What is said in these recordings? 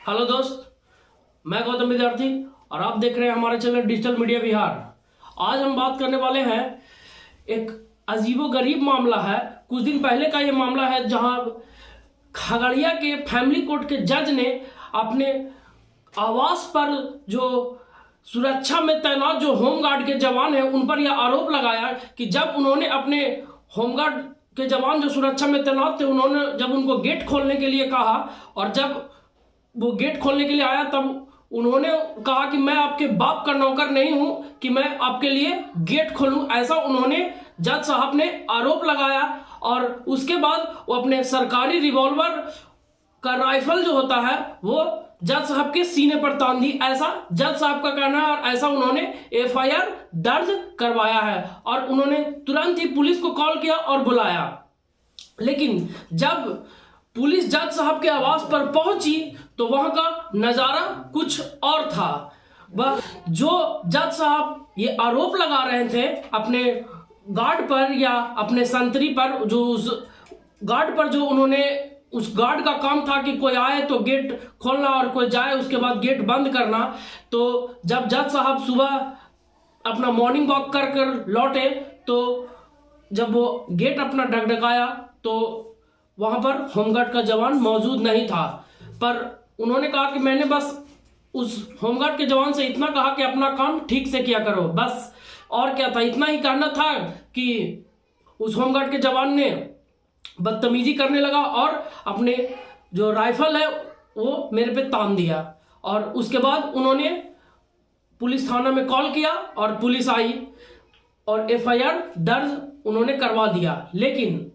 Hello दोस्त, मैं गौतम विद्यार्थी और आप देख रहे हैं हमारे चैनल डिजिटल मीडिया बिहार। आज हम बात करने वाले हैं एक अजीबोगरीब मामला है। कुछ दिन पहले का ये मामला है जहां खगड़िया के फैमिली कोर्ट के जज ने अपने आवास पर जो सुरक्षा में तैनात जो होमगार्ड के जवान हैं उन पर यह आरोप लगाया कि जब उन्होंने अपने होमगार्ड के जवान जो सुरक्षा में तैनात थे उन्होंने जब उनको गेट खोलने के लिए कहा और जब वो गेट खोलने के लिए आया तब उन्होंने कहा कि मैं आपके बाप का नौकर नहीं हूं कि मैं आपके लिए गेट खोलूं, ऐसा उन्होंने जज साहब ने आरोप लगाया। और उसके बाद वो अपने सरकारी रिवॉल्वर का राइफल जो होता है वो जज साहब के सीने पर तान दी, ऐसा जज साहब का कहना है और ऐसा उन्होंने एफआईआर दर्ज करवाया है। और उन्होंने तुरंत ही पुलिस को कॉल किया और बुलाया। लेकिन जब पुलिस जज साहब के आवास पर पहुंची तो वहां का नजारा कुछ और था। वह जो जज साहब ये आरोप लगा रहे थे अपने गार्ड पर या अपने संतरी पर, जो उस गार्ड पर जो उन्होंने उस गार्ड का काम था कि कोई आए तो गेट खोलना और कोई जाए उसके बाद गेट बंद करना। तो जब जज साहब सुबह अपना मॉर्निंग वॉक कर लौटे तो जब वो गेट अपना ढकढकाया तो वहां पर होमगार्ड का जवान मौजूद नहीं था। पर उन्होंने कहा कि मैंने बस उस होमगार्ड के जवान से इतना कहा कि अपना काम ठीक से किया करो, बस। और क्या था, इतना ही कहना था कि उस होमगार्ड के जवान ने बदतमीजी करने लगा और अपने जो राइफल है वो मेरे पे तान दिया। और उसके बाद उन्होंने पुलिस थाना में कॉल किया और पुलिस आई और एफआईआर दर्ज उन्होंने करवा दिया। लेकिन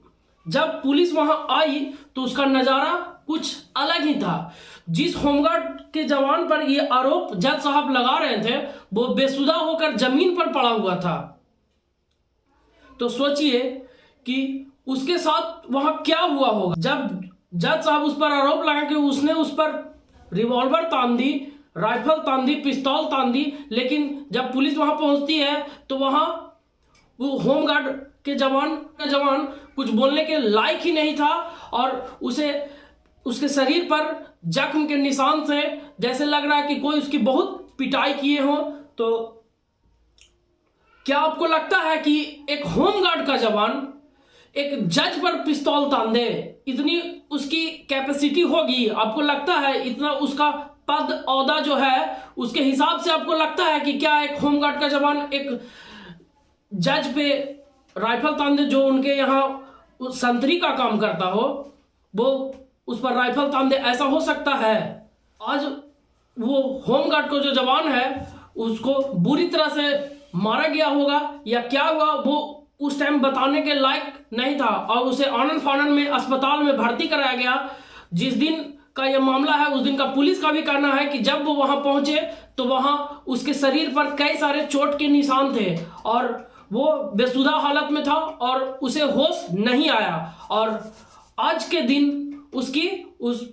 जब पुलिस वहां आई तो उसका नजारा कुछ अलग ही था। जिस होमगार्ड के जवान पर ये आरोप जज साहब लगा रहे थे वो बेसुधा होकर जमीन पर पड़ा हुआ था। तो सोचिए कि उसके साथ वहां क्या हुआ होगा। जब जज साहब उस पर आरोप लगा कि उसने उस पर रिवॉल्वर तान दी, राइफल तान दी, पिस्तौल तान दी, लेकिन जब पुलिस वहां पहुंचती है तो वहां वो होमगार्ड के जवान कुछ बोलने के लायक ही नहीं था और उसे उसके शरीर पर जख्म के निशान से जैसे लग रहा है कि कोई उसकी बहुत पिटाई किए हो। तो क्या आपको लगता है कि एक होमगार्ड का जवान एक जज पर पिस्तौल तान दे, इतनी उसकी कैपेसिटी होगी? आपको लगता है इतना उसका पद औदा जो है उसके हिसाब से आपको लगता है कि क्या एक होमगार्ड का जवान एक जज पे राइफल तान दे जो उनके यहाँ संतरी का काम करता हो, वो उस पर राइफल तान दे? ऐसा हो सकता है? आज वो होमगार्ड को जो जवान है उसको बुरी तरह से मारा गया होगा या क्या हुआ वो उस टाइम बताने के लायक नहीं था और उसे आनन फानन में अस्पताल में भर्ती कराया गया। जिस दिन का यह मामला है उस दिन का पुलिस का भी कहना है कि जब वो वहां पहुंचे तो वहां उसके शरीर पर कई सारे चोट के निशान थे और वो बेसुधा हालत में था और उसे होश नहीं आया। और आज के दिन उसकी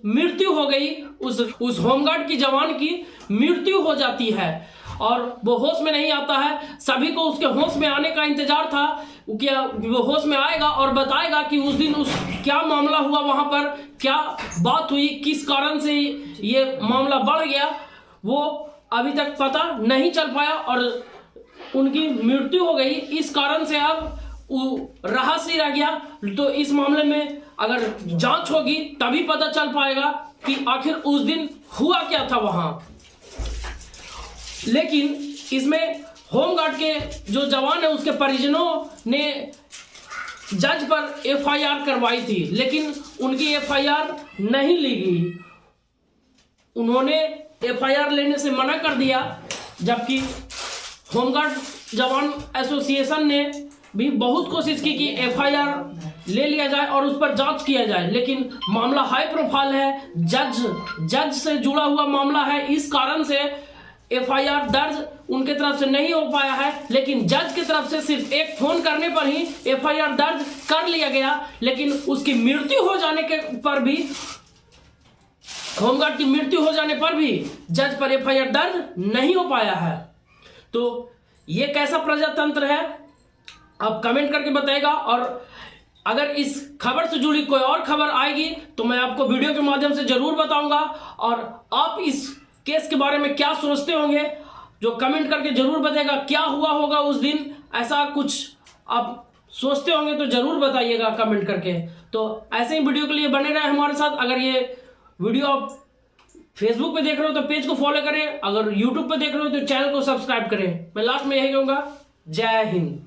मृत्यु हो गई, उस होमगार्ड की जवान की मृत्यु हो जाती है और वो होश में नहीं आता है। सभी को उसके होश में आने का इंतजार था, क्या वो होश में आएगा और बताएगा कि उस दिन क्या मामला हुआ, वहां पर क्या बात हुई, किस कारण से ये मामला बढ़ गया, वो अभी तक पता नहीं चल पाया और उनकी मृत्यु हो गई। इस कारण से अब रहस्य रह गया। तो इस मामले में अगर जांच होगी तभी पता चल पाएगा कि आखिर उस दिन हुआ क्या था वहां। लेकिन इसमें होमगार्ड के जो जवान है उसके परिजनों ने जज पर एफआईआर करवाई थी, लेकिन उनकी एफआईआर नहीं ली गई। उन्होंने एफआईआर लेने से मना कर दिया, जबकि होमगार्ड जवान एसोसिएशन ने भी बहुत कोशिश की कि एफआईआर ले लिया जाए और उस पर जांच किया जाए। लेकिन मामला हाई प्रोफाइल है, जज से जुड़ा हुआ मामला है, इस कारण से एफआईआर दर्ज उनके तरफ से नहीं हो पाया है। लेकिन जज की तरफ से सिर्फ एक फोन करने पर ही एफआईआर दर्ज कर लिया गया। लेकिन उसकी मृत्यु हो जाने के पर भी, होमगार्ड की मृत्यु हो जाने पर भी जज पर एफआईआर दर्ज नहीं हो पाया है। तो ये कैसा प्रजातंत्र है? आप कमेंट करके बताएगा। और अगर इस खबर से जुड़ी कोई और खबर आएगी तो मैं आपको वीडियो के माध्यम से जरूर बताऊंगा। और आप इस केस के बारे में क्या सोचते होंगे जो कमेंट करके जरूर बताइएगा। क्या हुआ होगा उस दिन, ऐसा कुछ आप सोचते होंगे तो जरूर बताइएगा कमेंट करके। तो ऐसे ही वीडियो के लिए बने रहे हमारे साथ। अगर ये वीडियो आप फेसबुक पे देख रहे हो तो पेज को फॉलो करें, अगर यूट्यूब पे देख रहे हो तो चैनल को सब्सक्राइब करें। मैं लास्ट में यही कहूंगा, जय हिंद।